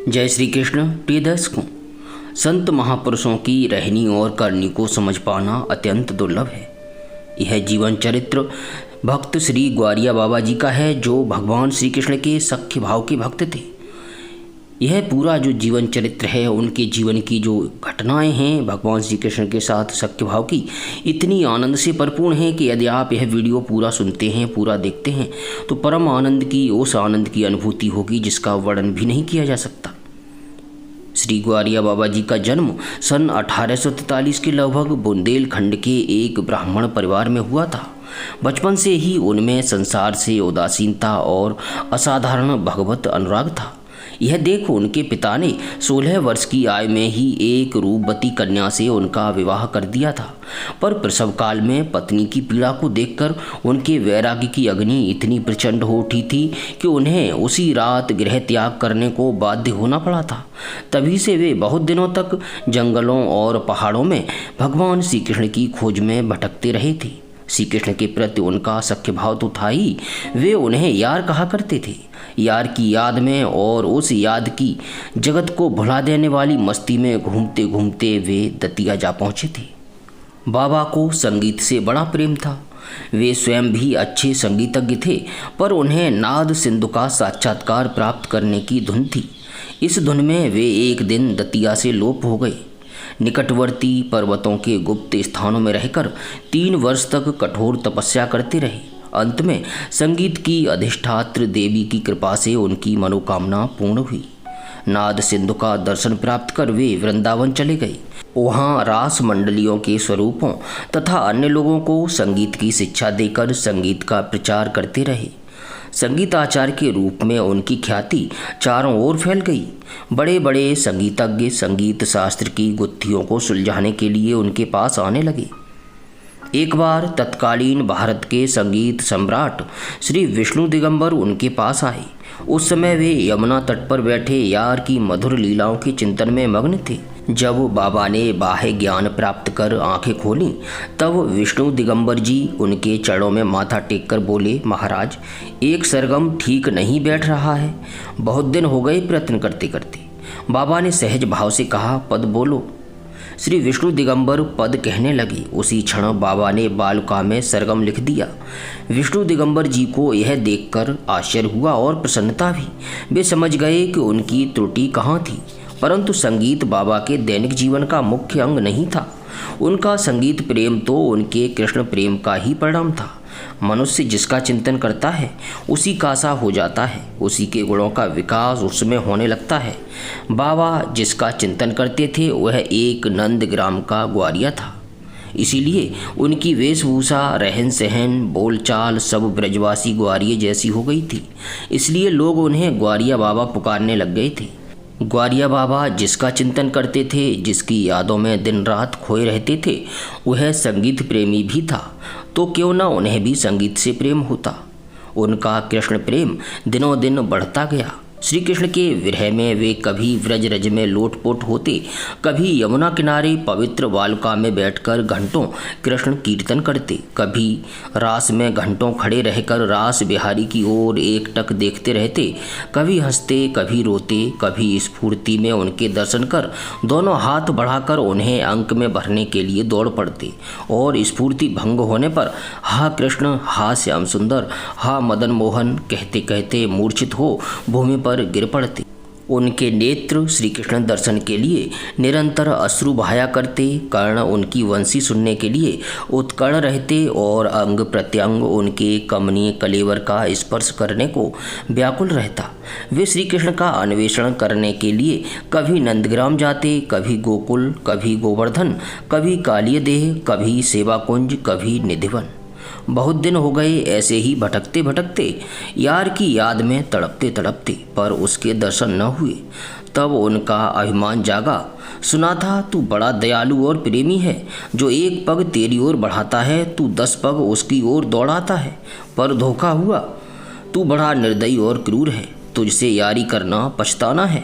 जय श्री कृष्ण। प्रिय दर्शकों, संत महापुरुषों की रहनी और करनी को समझ पाना अत्यंत दुर्लभ है। यह जीवन चरित्र भक्त श्री ग्वारिया बाबा जी का है, जो भगवान श्री कृष्ण के सख्य भाव के भक्त थे। यह पूरा जो जीवन चरित्र है, उनके जीवन की जो घटनाएं हैं भगवान श्री कृष्ण के साथ सख्य भाव की, इतनी आनंद से परिपूर्ण है कि यदि आप यह वीडियो पूरा सुनते हैं, पूरा देखते हैं, तो परम आनंद की, उस आनंद की अनुभूति होगी जिसका वर्णन भी नहीं किया जा सकता। श्री ग्वारिया बाबा जी का जन्म सन 1843 के लगभग बुंदेलखंड के एक ब्राह्मण परिवार में हुआ था। बचपन से ही उनमें संसार से उदासीनता और असाधारण भगवत अनुराग था। यह देख उनके पिता ने 16 वर्ष की आयु में ही एक रूपवती कन्या से उनका विवाह कर दिया था। पर प्रसव काल में पत्नी की पीड़ा को देखकर उनके वैराग्य की अग्नि इतनी प्रचंड हो उठी थी कि उन्हें उसी रात गृह त्याग करने को बाध्य होना पड़ा था। तभी से वे बहुत दिनों तक जंगलों और पहाड़ों में भगवान श्री कृष्ण की खोज में भटकते रहे थे। श्री कृष्ण के प्रति उनका सख्य भाव तो था ही, वे उन्हें यार कहा करते थे। यार की याद में और उस याद की जगत को भुला देने वाली मस्ती में घूमते घूमते वे दतिया जा पहुँचे थे। बाबा को संगीत से बड़ा प्रेम था। वे स्वयं भी अच्छे संगीतज्ञ थे, पर उन्हें नाद सिंधु का साक्षात्कार प्राप्त करने की धुन थी। इस धुन में वे एक दिन दतिया से लोप हो गए। निकटवर्ती पर्वतों के गुप्त स्थानों में रहकर 3 वर्ष तक कठोर तपस्या करते रहे। अंत में संगीत की अधिष्ठात्र देवी की कृपा से उनकी मनोकामना पूर्ण हुई। नाद सिंधु का दर्शन प्राप्त कर वे वृंदावन चले गए। वहाँ रास मंडलियों के स्वरूपों तथा अन्य लोगों को संगीत की शिक्षा देकर संगीत का प्रचार करते रहे। संगीत आचार्य के रूप में उनकी ख्याति चारों ओर फैल गई। बड़े बड़े संगीतज्ञ संगीत शास्त्र की गुत्थियों को सुलझाने के लिए उनके पास आने लगे। एक बार तत्कालीन भारत के संगीत सम्राट श्री विष्णु दिगंबर उनके पास आए। उस समय वे यमुना तट पर बैठे यार की मधुर लीलाओं के चिंतन में मग्न थे। जब बाबा ने बाह्य ज्ञान प्राप्त कर आंखें खोलीं, तब विष्णु दिगंबर जी उनके चरणों में माथा टेककर बोले, महाराज, एक सरगम ठीक नहीं बैठ रहा है। बहुत दिन हो गए प्रयत्न करते करते। बाबा ने सहज भाव से कहा, पद बोलो। श्री विष्णु दिगंबर पद कहने लगे। उसी क्षण बाबा ने बालुका में सरगम लिख दिया। विष्णु दिगंबर जी को यह देखकर आश्चर्य हुआ और प्रसन्नता भी। वे समझ गए कि उनकी त्रुटि कहाँ थी, परंतु संगीत बाबा के दैनिक जीवन का मुख्य अंग नहीं था। उनका संगीत प्रेम तो उनके कृष्ण प्रेम का ही परिणाम था। मनुष्य जिसका चिंतन करता है उसी का सा हो जाता है, उसी के गुणों का विकास उसमें होने लगता है। बाबा जिसका चिंतन करते थे वह एक नंदग्राम का ग्वारिया था। इसीलिए उनकी वेशभूषा, रहन सहन, बोलचाल सब ब्रजवासी ग्वारिये जैसी हो गई थी। इसलिए लोग उन्हें ग्वारिया बाबा पुकारने लग गए थे। ग्वारिया बाबा जिसका चिंतन करते थे, जिसकी यादों में दिन रात खोए रहते थे, वह संगीत प्रेमी भी था। तो क्यों न उन्हें भी संगीत से प्रेम होता। उनका कृष्ण प्रेम दिनों दिन बढ़ता गया। श्री कृष्ण के विरह में वे कभी व्रजरज में लोटपोट होते, कभी यमुना किनारे पवित्र बालुका में बैठकर घंटों कृष्ण कीर्तन करते, कभी रास में घंटों खड़े रहकर रास बिहारी की ओर एकटक देखते रहते, कभी हंसते, कभी रोते, कभी स्फूर्ति में उनके दर्शन कर दोनों हाथ बढ़ाकर उन्हें अंक में भरने के लिए दौड़ पड़ते, और स्फूर्ति भंग होने पर हा कृष्ण, हा श्याम सुंदर, हा मदन मोहन कहते कहते मूर्छित हो भूमि पर गिर पड़ते। उनके नेत्र श्री कृष्ण दर्शन के लिए निरंतर अश्रु बहाया करते, कर्ण उनकी वंशी सुनने के लिए उत्कर्ण रहते और अंग प्रत्यंग उनके कमनीय कलेवर का स्पर्श करने को व्याकुल रहता। वे श्री कृष्ण का अन्वेषण करने के लिए कभी नंदग्राम जाते, कभी गोकुल, कभी गोवर्धन, कभी कालियदेह, कभी सेवाकुंज, कभी निधिवन। बहुत दिन हो गए ऐसे ही भटकते भटकते, यार की याद में तड़पते तड़पते, पर उसके दर्शन न हुए। तब उनका अभिमान जागा। सुना था तू बड़ा दयालु और प्रेमी है, जो एक पग तेरी ओर बढ़ाता है तू 10 पग उसकी ओर दौड़ाता है। पर धोखा हुआ। तू बड़ा निर्दयी और क्रूर है, तुझसे यारी करना पछताना है।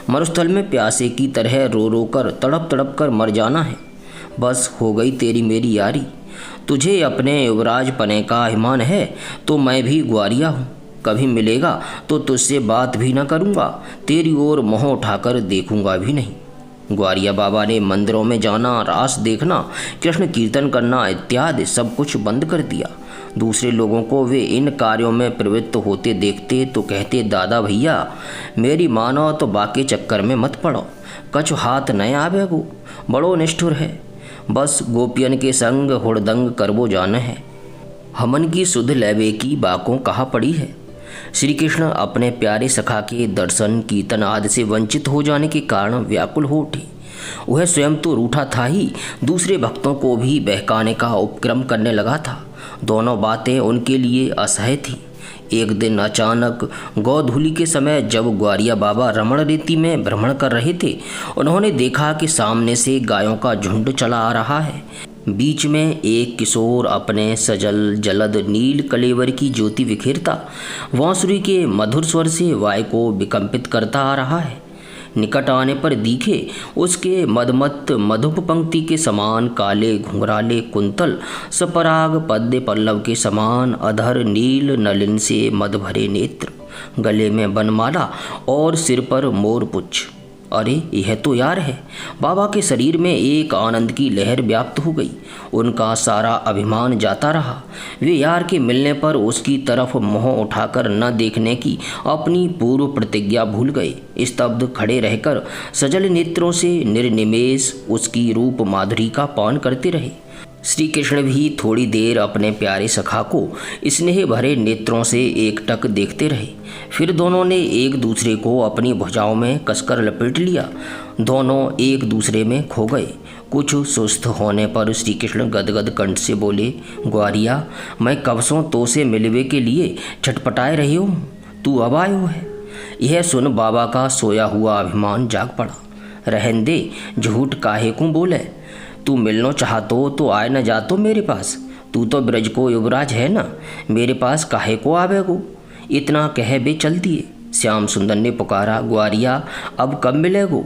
मरुस्थल में प्यासे की तरह रो रो कर तड़प तड़प कर मर जाना है। बस हो गई तेरी मेरी यारी। तुझे अपने युवराज पने का अभिमान है तो मैं भी ग्वारिया हूँ। कभी मिलेगा तो तुझसे बात भी न करूँगा, तेरी ओर मुँह उठाकर देखूँगा भी नहीं। ग्वारिया बाबा ने मंदिरों में जाना, रास देखना, कृष्ण कीर्तन करना इत्यादि सब कुछ बंद कर दिया। दूसरे लोगों को वे इन कार्यों में प्रवृत्त होते देखते तो कहते, दादा भैया मेरी मानो तो बाकी चक्कर में मत पड़ो, कछु हाथ न आवेगो, बड़ो निष्ठुर है, बस गोपियन के संग हुड़दंग करबो जान है, हमन की सुध लेवे की बाकों कहा पड़ी है। श्री कृष्ण अपने प्यारे सखा के दर्शन कीर्तन आदि से वंचित हो जाने के कारण व्याकुल हो उठे। वह स्वयं तो रूठा था ही, दूसरे भक्तों को भी बहकाने का उपक्रम करने लगा था। दोनों बातें उनके लिए असह्य थी। एक दिन अचानक गोधूली के समय जब ग्वारिया बाबा रमण रीति में भ्रमण कर रहे थे, उन्होंने देखा कि सामने से गायों का झुंड चला आ रहा है। बीच में एक किशोर अपने सजल जलद नील कलेवर की ज्योति बिखेरता बांसुरी के मधुर स्वर से वाय को विकंपित करता आ रहा है। निकट आने पर दिखे उसके मदमत्त मधुप पंक्ति के समान काले घुंघराले कुंतल, सपराग पद्य पल्लव के समान अधर नील नलिन से मद भरे नेत्र, गले में बनमाला और सिर पर मोरपुच्छ। अरे यह तो यार है। बाबा के शरीर में एक आनंद की लहर व्याप्त हो गई। उनका सारा अभिमान जाता रहा। वे यार के मिलने पर उसकी तरफ मुँह उठाकर न देखने की अपनी पूर्व प्रतिज्ञा भूल गए। स्तब्ध खड़े रहकर सजल नेत्रों से निर्निमेष उसकी रूप माधुरी का पान करते रहे। श्री कृष्ण भी थोड़ी देर अपने प्यारे सखा को स्नेह भरे नेत्रों से एकटक देखते रहे। फिर दोनों ने एक दूसरे को अपनी भुजाओं में कसकर लपेट लिया। दोनों एक दूसरे में खो गए। कुछ सुस्त होने पर श्री कृष्ण गदगद कंठ से बोले, ग्वारिया मैं कब से तो से मिलवे के लिए छटपटाए रही हूँ, तू अब आयो है। यह सुन बाबा का सोया हुआ अभिमान जाग पड़ा। रहन दे, झूठ काहे को बोले, तू मिलना चाहतो तो आए न जातो मेरे पास, तू तो ब्रज को युवराज है ना, मेरे पास काहे को आवेगो। इतना कह बे चल दिए। श्याम सुंदर ने पुकारा, ग्वारिया अब कब मिलेगो,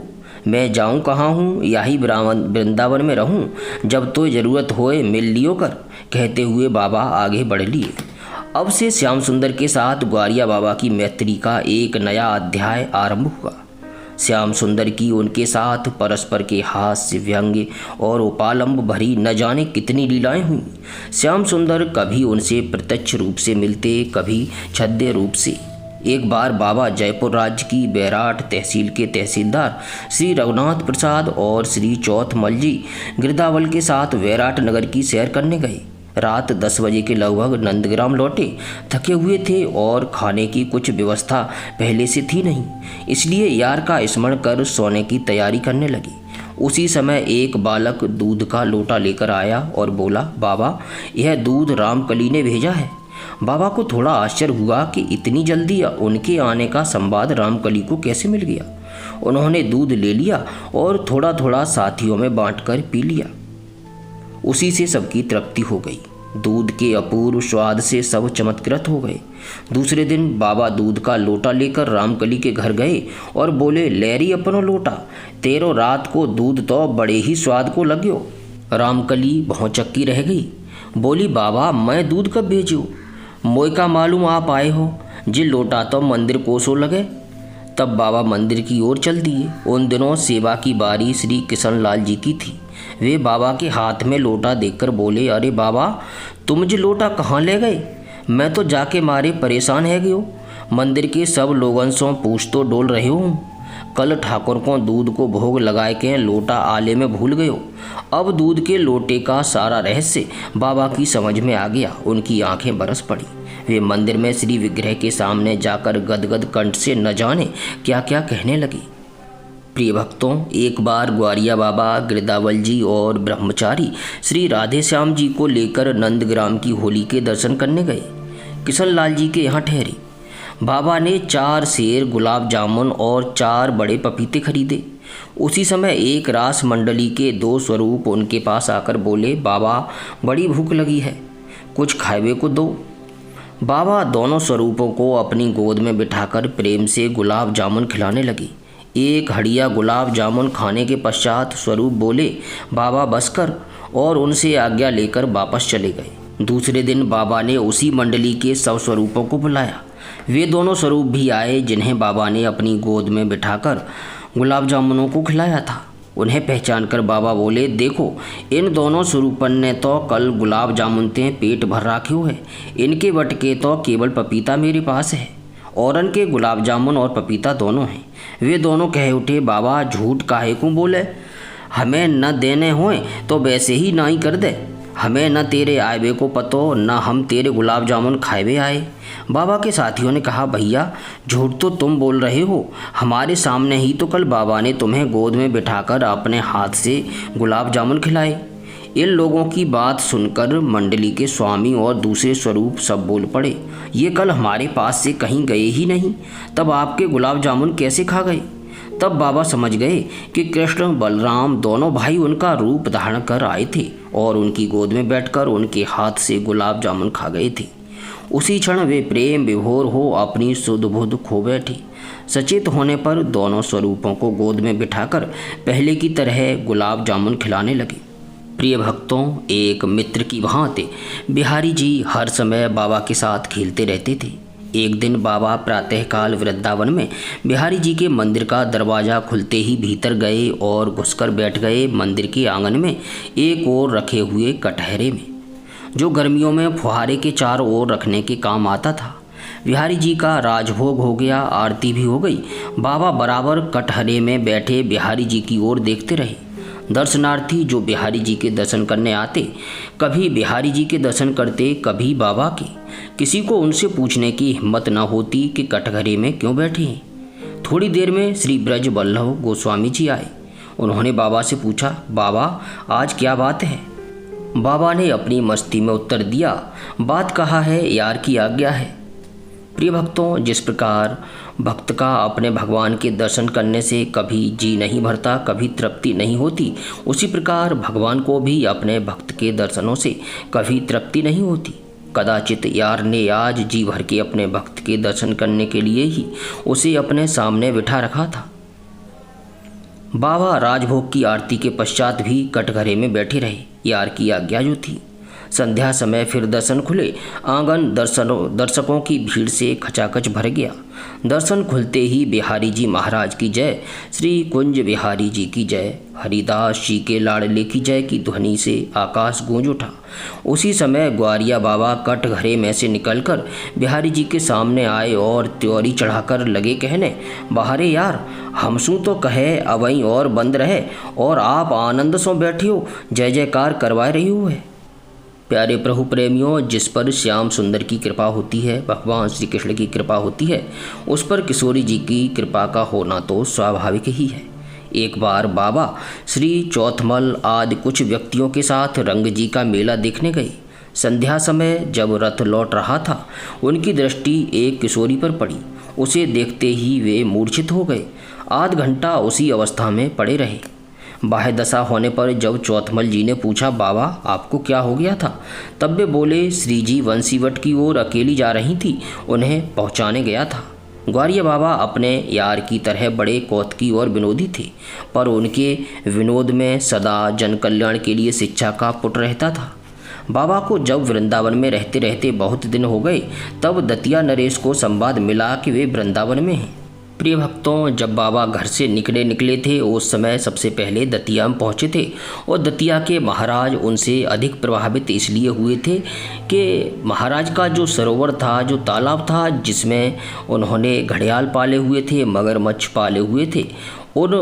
मैं जाऊं कहाँ हूँ, यही वृंदावन में रहूं, जब तो ज़रूरत होए मिल लियो कर। कहते हुए बाबा आगे बढ़ लिए। अब से श्याम सुंदर के साथ ग्वारिया बाबा की मैत्री का एक नया अध्याय आरंभ हुआ। श्याम सुंदर की उनके साथ परस्पर के हास्य व्यंग्य और उपालंब भरी न जाने कितनी लीलाएं हुई। श्याम सुंदर कभी उनसे प्रत्यक्ष रूप से मिलते, कभी छद्य रूप से। एक बार बाबा जयपुर राज्य की बैराट तहसील के तहसीलदार श्री रघुनाथ प्रसाद और श्री चौथमल जी गिरदावल के साथ बैराट नगर की सैर करने गए। रात 10 बजे के लगभग नंदग्राम लौटे। थके हुए थे और खाने की कुछ व्यवस्था पहले से थी नहीं, इसलिए यार का स्मरण कर सोने की तैयारी करने लगे। उसी समय एक बालक दूध का लोटा लेकर आया और बोला, बाबा यह दूध रामकली ने भेजा है। बाबा को थोड़ा आश्चर्य हुआ कि इतनी जल्दी उनके आने का संवाद रामकली को कैसे मिल गया। उन्होंने दूध ले लिया और थोड़ा थोड़ा साथियों में बांटकर पी लिया। उसी से सबकी तृप्ति हो गई। दूध के अपूर्व स्वाद से सब चमत्कृत हो गए। दूसरे दिन बाबा दूध का लोटा लेकर रामकली के घर गए और बोले, लहरी अपनो लोटा, तेरो रात को दूध तो बड़े ही स्वाद को लग्यो। रामकली भौचक्की रह गई। बोली, बाबा मैं दूध कब भेजूँ, मोय का मालूम आप आए हो, जी लोटा तो मंदिर कोसों लगे। तब बाबा मंदिर की ओर चल दिए। उन दिनों सेवा की बारी श्री किशन लाल जी की थी। वे बाबा के हाथ में लोटा देखकर बोले, अरे बाबा तुम मुझे लोटा कहाँ ले गए, मैं तो जाके मारे परेशान है गयो। मंदिर के सब लोगन सो पूछ तो डोल रहे हूँ। कल ठाकुर को दूध को भोग लगाए के लोटा आले में भूल गयो। अब दूध के लोटे का सारा रहस्य बाबा की समझ में आ गया। उनकी आंखें बरस पड़ी। वे मंदिर में श्री विग्रह के सामने जाकर गदगद कंठ से न जाने क्या क्या कहने लगे। प्रिय भक्तों, एक बार ग्वारिया बाबा गिरदावल जी और ब्रह्मचारी श्री राधे श्याम जी को लेकर नंदग्राम की होली के दर्शन करने गए। किशन लाल जी के यहाँ ठहरे। बाबा ने 4 सेर गुलाब जामुन और 4 बड़े पपीते खरीदे। उसी समय एक रास मंडली के 2 स्वरूप उनके पास आकर बोले, बाबा बड़ी भूख लगी है, कुछ खावे को दो। बाबा दोनों स्वरूपों को अपनी गोद में बिठाकर प्रेम से गुलाब जामुन खिलाने लगे। एक हड़िया गुलाब जामुन खाने के पश्चात स्वरूप बोले, बाबा बस कर, और उनसे आज्ञा लेकर वापस चले गए। दूसरे दिन बाबा ने उसी मंडली के सब स्वरूपों को बुलाया। वे दोनों स्वरूप भी आए जिन्हें बाबा ने अपनी गोद में बिठाकर गुलाब जामुनों को खिलाया था। उन्हें पहचान कर बाबा बोले, देखो इन दोनों स्वरूपन ने तो कल गुलाब जामुन ते पेट भर राखे हुए, इनके बटके तो केवल पपीता मेरे पास है। औरन के गुलाब जामुन और पपीता दोनों हैं। वे दोनों कह उठे, बाबा झूठ काहे को बोले, हमें न देने होए तो वैसे ही ना ही कर दे। हमें न तेरे आए को पतो, न हम तेरे गुलाब जामुन खाए आए। बाबा के साथियों ने कहा, भैया झूठ तो तुम बोल रहे हो, हमारे सामने ही तो कल बाबा ने तुम्हें गोद में बिठाकर अपने हाथ से गुलाब जामुन खिलाए। इन लोगों की बात सुनकर मंडली के स्वामी और दूसरे स्वरूप सब बोल पड़े, ये कल हमारे पास से कहीं गए ही नहीं, तब आपके गुलाब जामुन कैसे खा गए। तब बाबा समझ गए कि कृष्ण बलराम दोनों भाई उनका रूप धारण कर आए थे और उनकी गोद में बैठकर उनके हाथ से गुलाब जामुन खा गए थे। उसी क्षण वे प्रेम विभोर हो अपनी सुध बुध खो बैठे। सचेत होने पर दोनों स्वरूपों को गोद में बिठाकर पहले की तरह गुलाब जामुन खिलाने लगे। प्रिय भक्तों, एक मित्र की भांति बिहारी जी हर समय बाबा के साथ खेलते रहते थे। एक दिन बाबा प्रातःकाल वृंदावन में बिहारी जी के मंदिर का दरवाज़ा खुलते ही भीतर गए और घुसकर बैठ गए मंदिर के आंगन में एक ओर रखे हुए कटहरे में, जो गर्मियों में फुहारे के चारों ओर रखने के काम आता था। बिहारी जी का राजभोग हो गया, आरती भी हो गई। बाबा बराबर कटहरे में बैठे बिहारी जी की ओर देखते रहे। दर्शनार्थी जो बिहारी जी के दर्शन करने आते, कभी बिहारी जी के दर्शन करते, कभी बाबा के। किसी को उनसे पूछने की हिम्मत न होती कि कटघरे में क्यों बैठे हैं। थोड़ी देर में श्री ब्रज वल्लभ गोस्वामी जी आए। उन्होंने बाबा से पूछा, बाबा आज क्या बात है। बाबा ने अपनी मस्ती में उत्तर दिया, बात कहा है, यार की आज्ञा है। प्रिय भक्तों, जिस प्रकार भक्त का अपने भगवान के दर्शन करने से कभी जी नहीं भरता, कभी तृप्ति नहीं होती, उसी प्रकार भगवान को भी अपने भक्त के दर्शनों से कभी तृप्ति नहीं होती। कदाचित यार ने आज जी भर के अपने भक्त के दर्शन करने के लिए ही उसे अपने सामने बिठा रखा था। बाबा राजभोग की आरती के पश्चात भी कटघरे में बैठे रहे, यार की आज्ञा जो थी। संध्या समय फिर दर्शन खुले। आंगन दर्शकों की भीड़ से खचाखच भर गया। दर्शन खुलते ही बिहारी जी महाराज की जय, श्री कुंज बिहारी जी की जय, हरिदास जी के लाडले की जय की ध्वनि से आकाश गूंज उठा। उसी समय ग्वारिया बाबा कटघरे में से निकलकर बिहारी जी के सामने आए और त्योरी चढ़ाकर लगे कहने, बाहरे यार, हमसू तो कहे अवई और बंद रहे और आप आनंद सो बैठे हो, जय जयकार करवाए रही हुए। प्यारे प्रभु प्रेमियों, जिस पर श्याम सुंदर की कृपा होती है, भगवान श्री कृष्ण की कृपा होती है, उस पर किशोरी जी की कृपा का होना तो स्वाभाविक ही है। एक बार बाबा श्री चौथमल आदि कुछ व्यक्तियों के साथ रंग जी का मेला देखने गए। संध्या समय जब रथ लौट रहा था, उनकी दृष्टि एक किशोरी पर पड़ी। उसे देखते ही वे मूर्छित हो गए। आध घंटा उसी अवस्था में पड़े रहे। बाह्य दशा होने पर जब चौथमल जी ने पूछा, बाबा आपको क्या हो गया था, तब वे बोले, श्री जी वंशीवट की ओर अकेली जा रही थी, उन्हें पहुंचाने गया था। ग्वारिया बाबा अपने यार की तरह बड़े कौतुकी और विनोदी थे, पर उनके विनोद में सदा जन कल्याण के लिए शिक्षा का पुट रहता था। बाबा को जब वृंदावन में रहते रहते बहुत दिन हो गए, तब दतिया नरेश को संवाद मिला कि वे वृंदावन में हैं। प्रिय भक्तों, जब बाबा घर से निकले थे, उस समय सबसे पहले दतिया में पहुँचे थे और दतिया के महाराज उनसे अधिक प्रभावित इसलिए हुए थे कि महाराज का जो सरोवर था, जो तालाब था, जिसमें उन्होंने घड़ियाल पाले हुए थे, मगरमच्छ पाले हुए थे, उन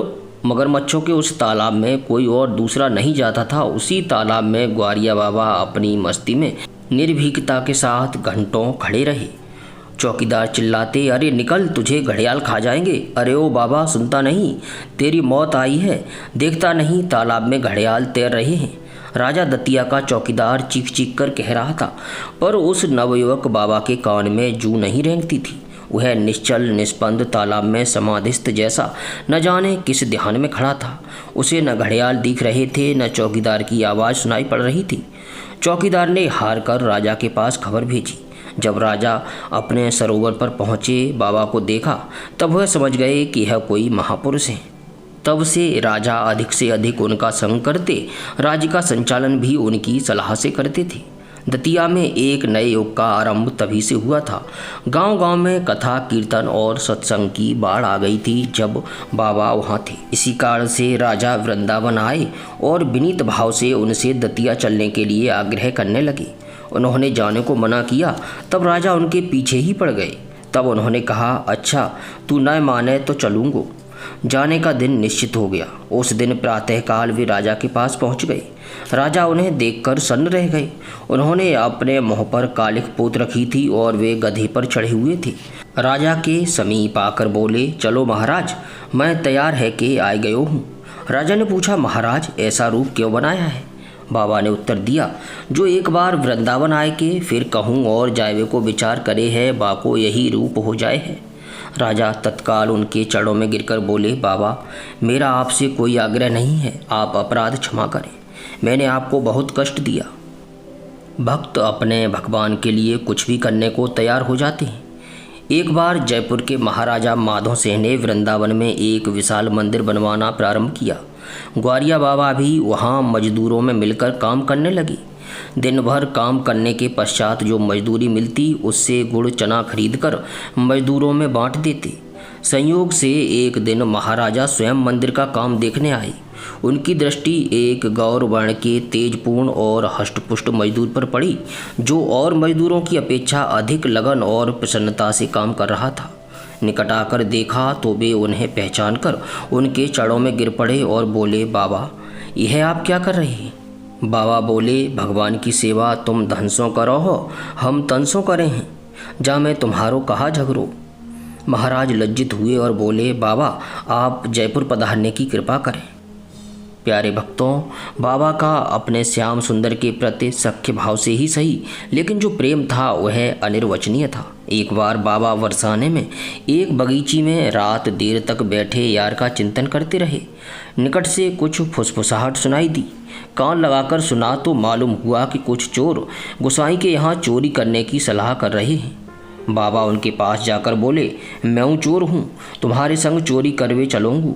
मगरमच्छों के उस तालाब में कोई और दूसरा नहीं जाता था। उसी तालाब में ग्वारिया बाबा अपनी मस्ती में निर्भीकता के साथ घंटों खड़े रहे। चौकीदार चिल्लाते, अरे निकल, तुझे घड़ियाल खा जाएंगे। अरे ओ बाबा, सुनता नहीं, तेरी मौत आई है, देखता नहीं तालाब में घड़ियाल तैर रहे हैं। राजा दतिया का चौकीदार चीख चीख कर कह रहा था, पर उस नवयुवक बाबा के कान में जू नहीं रेंगती थी। वह निश्चल निष्पंद तालाब में समाधिस्थ जैसा न जाने किस ध्यान में खड़ा था। उसे न घड़ियाल दिख रहे थे, न चौकीदार की आवाज़ सुनाई पड़ रही थी। चौकीदार ने हार कर राजा के पास खबर भेजी। जब राजा अपने सरोवर पर पहुँचे, बाबा को देखा, तब वह समझ गए कि यह कोई महापुरुष है। तब से राजा अधिक से अधिक उनका संग करते, राज्य का संचालन भी उनकी सलाह से करते थे। दतिया में एक नए युग का आरंभ तभी से हुआ था। गांव-गांव में कथा कीर्तन और सत्संग की बाढ़ आ गई थी जब बाबा वहां थे। इसी कारण से राजा वृंदावन आए और विनीत भाव से उनसे दतिया चलने के लिए आग्रह करने लगे। उन्होंने जाने को मना किया, तब राजा उनके पीछे ही पड़ गए। तब उन्होंने कहा, अच्छा तू न माने तो चलूँगा। जाने का दिन निश्चित हो गया। उस दिन प्रातःकाल वे राजा के पास पहुंच गए। राजा उन्हें देखकर सन्न रह गए। उन्होंने अपने मुंह पर कालिख पोत रखी थी और वे गधे पर चढ़े हुए थे। राजा के समीप आकर बोले, चलो महाराज, मैं तैयार है कि आए गयो हूँ। राजा ने पूछा, महाराज ऐसा रूप क्यों बनाया है? बाबा ने उत्तर दिया, जो एक बार वृंदावन आए के फिर कहूँ और जायवे को विचार करे है, बाको यही रूप हो जाए है। राजा तत्काल उनके चरणों में गिरकर बोले, बाबा मेरा आपसे कोई आग्रह नहीं है, आप अपराध क्षमा करें, मैंने आपको बहुत कष्ट दिया। भक्त अपने भगवान के लिए कुछ भी करने को तैयार हो जाते हैं। एक बार जयपुर के महाराजा माधव सिंह ने वृंदावन में एक विशाल मंदिर बनवाना प्रारंभ किया। ग्वारिया बाबा भी वहाँ मजदूरों में मिलकर काम करने लगे। दिन भर काम करने के पश्चात जो मजदूरी मिलती उससे गुड़ चना खरीदकर मजदूरों में बांट देते। संयोग से एक दिन महाराजा स्वयं मंदिर का काम देखने आए। उनकी दृष्टि एक गौर वर्ण के तेजपूर्ण और हष्टपुष्ट मजदूर पर पड़ी, जो और मजदूरों की अपेक्षा अधिक लगन और प्रसन्नता से काम कर रहा था। निकट आकर देखा तो वे उन्हें पहचान कर उनके चरणों में गिर पड़े और बोले, बाबा यह आप क्या कर रहे हैं? बाबा बोले, भगवान की सेवा तुम धनसों करो हो, हम तनसों करे हैं, जा मैं तुम्हारो कहा झगड़ो। महाराज लज्जित हुए और बोले, बाबा आप जयपुर पधारने की कृपा करें। प्यारे भक्तों, बाबा का अपने श्याम सुंदर के प्रति सख्य भाव से ही सही, लेकिन जो प्रेम था वह अनिर्वचनीय था। एक बार बाबा बरसाने में एक बगीची में रात देर तक बैठे यार का चिंतन करते रहे। निकट से कुछ फुसफुसाहट सुनाई दी। कान लगाकर सुना तो मालूम हुआ कि कुछ चोर गोसाई के यहाँ चोरी करने की सलाह कर रहे हैं। बाबा उनके पास जाकर बोले, मैं चोर हूँ, तुम्हारे संग चोरी करवे चलूँगा।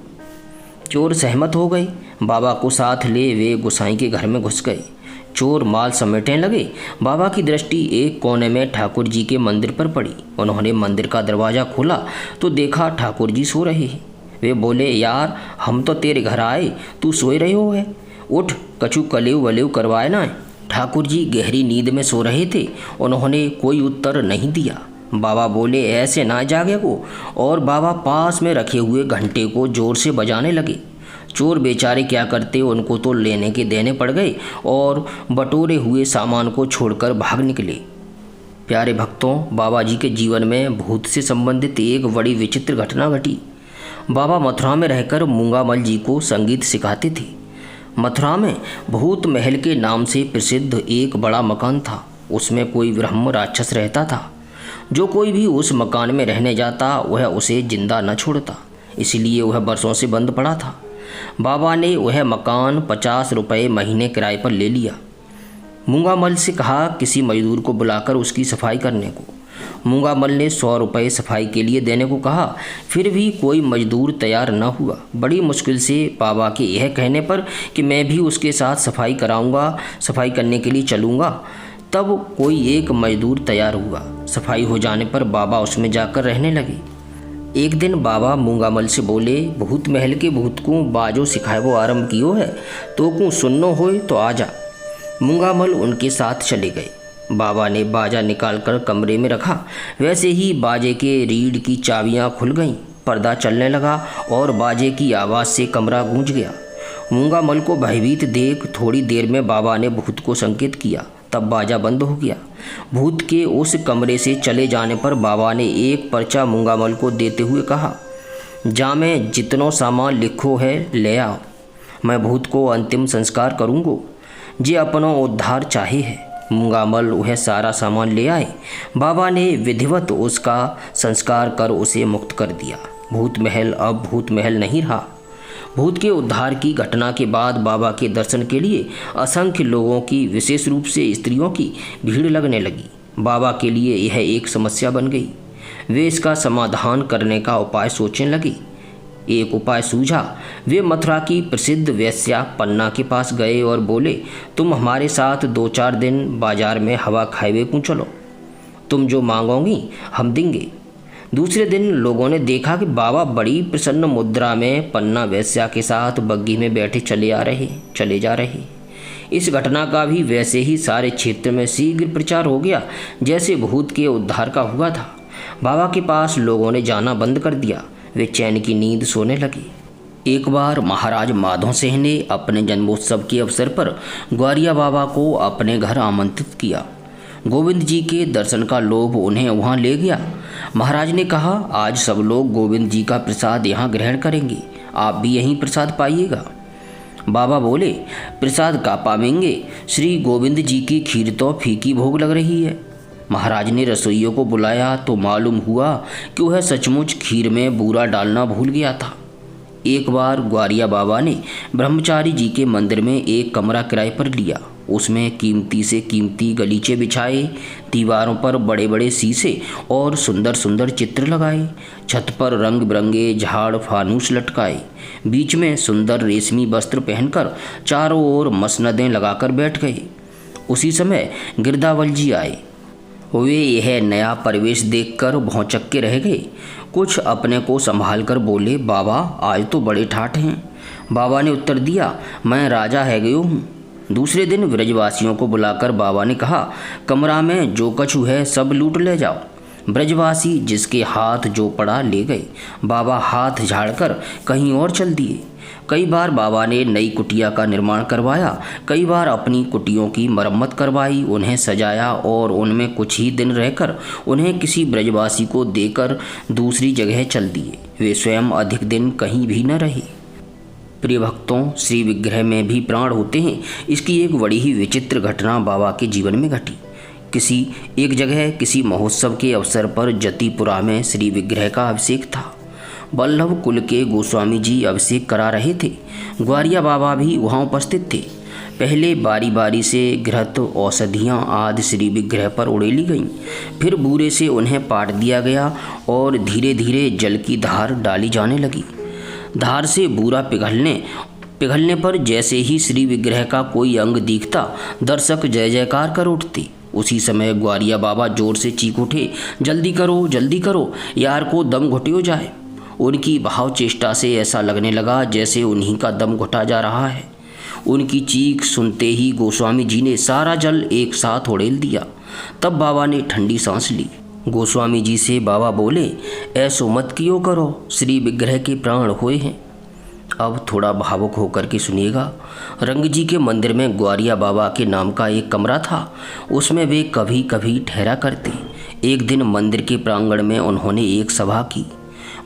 चोर सहमत हो गए। बाबा को साथ ले वे गोसाई के घर में घुस गए। चोर माल समेटने लगे। बाबा की दृष्टि एक कोने में ठाकुर जी के मंदिर पर पड़ी। उन्होंने मंदिर का दरवाज़ा खोला तो देखा ठाकुर जी सो रहे हैं। वे बोले, यार हम तो तेरे घर आए, तू सोए रहे हो है, उठ कछु कलेव वलेव करवाए ना। ठाकुर जी गहरी नींद में सो रहे थे। उन्होंने कोई उत्तर नहीं दिया। बाबा बोले, ऐसे ना जागे को, और बाबा पास में रखे हुए घंटे को जोर से बजाने लगे। चोर बेचारे क्या करते, उनको तो लेने के देने पड़ गए और बटोरे हुए सामान को छोड़कर भाग निकले। प्यारे भक्तों, बाबा जी के जीवन में भूत से संबंधित एक बड़ी विचित्र घटना घटी। बाबा मथुरा में रहकर मूंगामल जी को संगीत सिखाते थे। मथुरा में भूत महल के नाम से प्रसिद्ध एक बड़ा मकान था। उसमें कोई ब्रह्म राक्षस रहता था। जो कोई भी उस मकान में रहने जाता वह उसे जिंदा न छोड़ता, इसलिए वह बरसों से बंद पड़ा था। बाबा ने वह मकान 50 रुपये महीने किराए पर ले लिया। मूंगामल से कहा किसी मजदूर को बुलाकर उसकी सफाई करने को। मूंगामल ने 100 रुपये सफाई के लिए देने को कहा, फिर भी कोई मजदूर तैयार न हुआ। बड़ी मुश्किल से बाबा के यह कहने पर कि मैं भी उसके साथ सफाई कराऊंगा, सफाई करने के लिए चलूँगा, तब कोई एक मजदूर तैयार हुआ। सफाई हो जाने पर बाबा उसमें जाकर रहने लगे। एक दिन बाबा मूंगामल से बोले, भूत महल के भूत को बाजो सिखाएबो आरंभ कियो है, तो को सुननो होए तो आजा। मूंगामल उनके साथ चले गए। बाबा ने बाजा निकालकर कमरे में रखा। वैसे ही बाजे के रीढ़ की चाबियां खुल गईं, पर्दा चलने लगा और बाजे की आवाज़ से कमरा गूंज गया। मूंगामल को भयभीत देख थोड़ी देर में बाबा ने भूत को संकेत किया, तब बाजा बंद हो गया। भूत के उस कमरे से चले जाने पर बाबा ने एक पर्चा मूंगामल को देते हुए कहा, जा में जितनो सामान लिखो है ले आओ, मैं भूत को अंतिम संस्कार करूँगो, जे अपनो उद्धार चाहे है। मूंगामल वह सारा सामान ले आए। बाबा ने विधिवत उसका संस्कार कर उसे मुक्त कर दिया। भूत महल अब भूत महल नहीं रहा। भूत के उद्धार की घटना के बाद बाबा के दर्शन के लिए असंख्य लोगों की, विशेष रूप से स्त्रियों की भीड़ लगने लगी। बाबा के लिए यह एक समस्या बन गई। वे इसका समाधान करने का उपाय सोचने लगे। एक उपाय सूझा। वे मथुरा की प्रसिद्ध वेश्या पन्ना के पास गए और बोले, तुम हमारे साथ 2-4 दिन बाजार में हवा खाए हुए क्यों चलो, तुम जो मांगोगी हम देंगे। दूसरे दिन लोगों ने देखा कि बाबा बड़ी प्रसन्न मुद्रा में पन्ना वेश्या के साथ बग्घी में बैठे चले जा रहे। इस घटना का भी वैसे ही सारे क्षेत्र में शीघ्र प्रचार हो गया जैसे भूत के उद्धार का हुआ था। बाबा के पास लोगों ने जाना बंद कर दिया, वे चैन की नींद सोने लगे। एक बार महाराज माधव सिंह ने अपने जन्मोत्सव के अवसर पर ग्वारिया बाबा को अपने घर आमंत्रित किया। गोविंद जी के दर्शन का लोभ उन्हें वहाँ ले गया। महाराज ने कहा, आज सब लोग गोविंद जी का प्रसाद यहाँ ग्रहण करेंगे, आप भी यहीं प्रसाद पाइएगा। बाबा बोले, प्रसाद का पावेंगे, श्री गोविंद जी की खीर तो फीकी भोग लग रही है। महाराज ने रसोइयों को बुलाया तो मालूम हुआ कि वह सचमुच खीर में बूरा डालना भूल गया था। एक बार ग्वारिया बाबा ने ब्रह्मचारी जी के मंदिर में एक कमरा किराए पर लिया। उसमें कीमती से कीमती गलीचे बिछाए, दीवारों पर बड़े बड़े शीशे और सुंदर सुंदर चित्र लगाए, छत पर रंग बिरंगे झाड़ फानूस लटकाए, बीच में सुंदर रेशमी वस्त्र पहनकर चारों ओर मसनदें लगाकर बैठ गए। उसी समय गिरदावल जी आए। वे यह नया परिवेश देखकर भौंचक्के रह गए। कुछ अपने को संभाल कर बोले, बाबा आज तो बड़े ठाठ हैं। बाबा ने उत्तर दिया, मैं राजा है गयो हूँ। दूसरे दिन ब्रजवासियों को बुलाकर बाबा ने कहा, कमरा में जो कछु है सब लूट ले जाओ। ब्रजवासी जिसके हाथ जो पड़ा ले गए। बाबा हाथ झाड़कर कहीं और चल दिए। कई बार बाबा ने नई कुटिया का निर्माण करवाया, कई बार अपनी कुटियों की मरम्मत करवाई, उन्हें सजाया और उनमें कुछ ही दिन रहकर उन्हें किसी ब्रजवासी को देकर दूसरी जगह चल दिए। वे स्वयं अधिक दिन कहीं भी न रहे। प्रिय भक्तों, श्री विग्रह में भी प्राण होते हैं। इसकी एक बड़ी ही विचित्र घटना बाबा के जीवन में घटी। किसी एक जगह किसी महोत्सव के अवसर पर जतिपुरा में श्री विग्रह का अभिषेक था। वल्लभ कुल के गोस्वामी जी अभिषेक करा रहे थे। ग्वारिया बाबा भी वहाँ उपस्थित थे। पहले बारी बारी से घृत औषधियाँ आदि श्री विग्रह पर उड़ेली गईं, फिर बूरे से उन्हें पाट दिया गया और धीरे धीरे जल की धार डाली जाने लगी। धार से बूरा पिघलने पर जैसे ही श्री विग्रह का कोई अंग दिखता, दर्शक जय जयकार कर उठते। उसी समय ग्वारिया बाबा जोर से चीख उठे, जल्दी करो, यार को दम घुटियो जाए। उनकी भाव चेष्टा से ऐसा लगने लगा जैसे उन्हीं का दम घुटा जा रहा है। उनकी चीख सुनते ही गोस्वामी जी ने सारा जल एक साथ उड़ेल दिया। तब बाबा ने ठंडी सांस ली। गोस्वामी जी से बाबा बोले, ऐसो मत कियो करो, श्री विग्रह के प्राण हुए हैं। अब थोड़ा भावुक होकर के सुनिएगा। रंग जी के मंदिर में ग्वारिया बाबा के नाम का एक कमरा था, उसमें वे कभी कभी ठहरा करते। एक दिन मंदिर के प्रांगण में उन्होंने एक सभा की,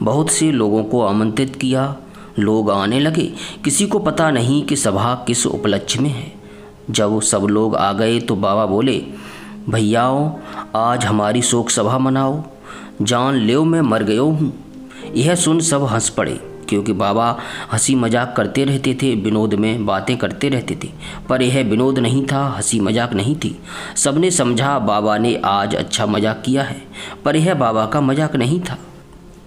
बहुत से लोगों को आमंत्रित किया। लोग आने लगे, किसी को पता नहीं कि सभा किस उपलक्ष्य में है। जब सब लोग आ गए तो बाबा बोले, भैयाओं आज हमारी शोक सभा मनाओ, जान लो मैं मर गयो हूँ। यह सुन सब हंस पड़े, क्योंकि बाबा हंसी मजाक करते रहते थे, विनोद में बातें करते रहते थे, पर यह विनोद नहीं था, हंसी मजाक नहीं थी। सबने समझा बाबा ने आज अच्छा मजाक किया है, पर यह बाबा का मजाक नहीं था।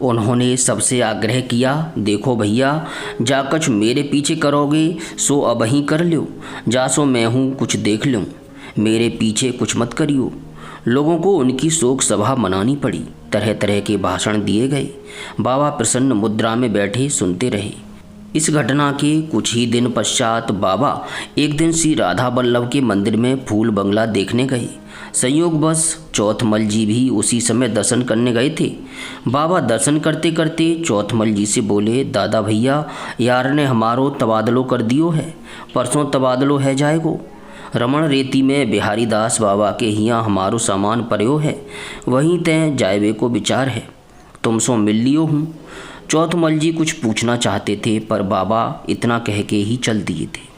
उन्होंने सबसे आग्रह किया, देखो भैया, जा कुछ मेरे पीछे करोगे सो अब ही कर लो, जा सो मैं हूँ कुछ देख लूँ, मेरे पीछे कुछ मत करियो। लोगों को उनकी शोक सभा मनानी पड़ी। तरह तरह के भाषण दिए गए। बाबा प्रसन्न मुद्रा में बैठे सुनते रहे। इस घटना के कुछ ही दिन पश्चात बाबा एक दिन श्री राधा बल्लभ के मंदिर में फूल बंगला देखने गए। संयोगवश चौथमल जी भी उसी समय दर्शन करने गए थे। बाबा दर्शन करते करते चौथमल जी से बोले, दादा भैया, यार ने हमारो तबादलो कर दियो है, परसों तबादलो है जाएगो। रमण रेती में बिहारी दास बाबा के हियाँ हमारो सामान पड़ो है, वहीं तय जायवे को विचार है, तुमसो मिल लियो हूँ। चौथमल जी कुछ पूछना चाहते थे, पर बाबा इतना कह के ही चल दिए थे।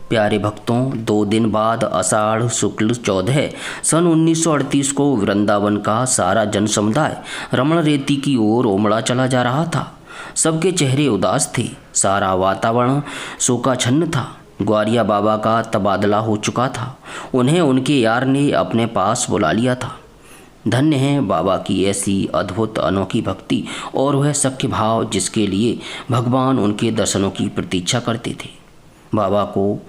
प्यारे भक्तों, 2 दिन बाद आषाढ़ शुक्ल 14 सन 1938 को वृंदावन का सारा जन समुदाय रमण रेती की ओर उमड़ा चला जा रहा था। सबके चेहरे उदास थे, सारा वातावरण शोकाछन्न था। ग्वारिया बाबा का तबादला हो चुका था। उन्हें उनके यार ने अपने पास बुला लिया था। धन्य है बाबा की ऐसी अद्भुत अनोखी भक्ति और वह सख्य भाव जिसके लिए भगवान उनके दर्शनों की प्रतीक्षा करते थे। बाबा को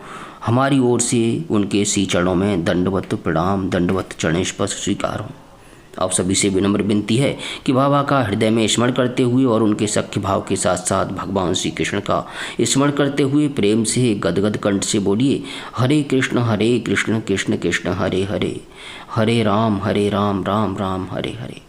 हमारी ओर से उनके सी चरणों में दंडवत प्रणाम, दंडवत चरण स्पर्श स्वीकार हो। आप सभी से विनम्र विनती है कि बाबा का हृदय में स्मरण करते हुए और उनके सख्य भाव के साथ साथ भगवान श्री कृष्ण का स्मरण करते हुए प्रेम से गदगद कंठ से बोलिए, हरे कृष्ण कृष्ण कृष्ण हरे हरे, हरे राम राम राम हरे हरे।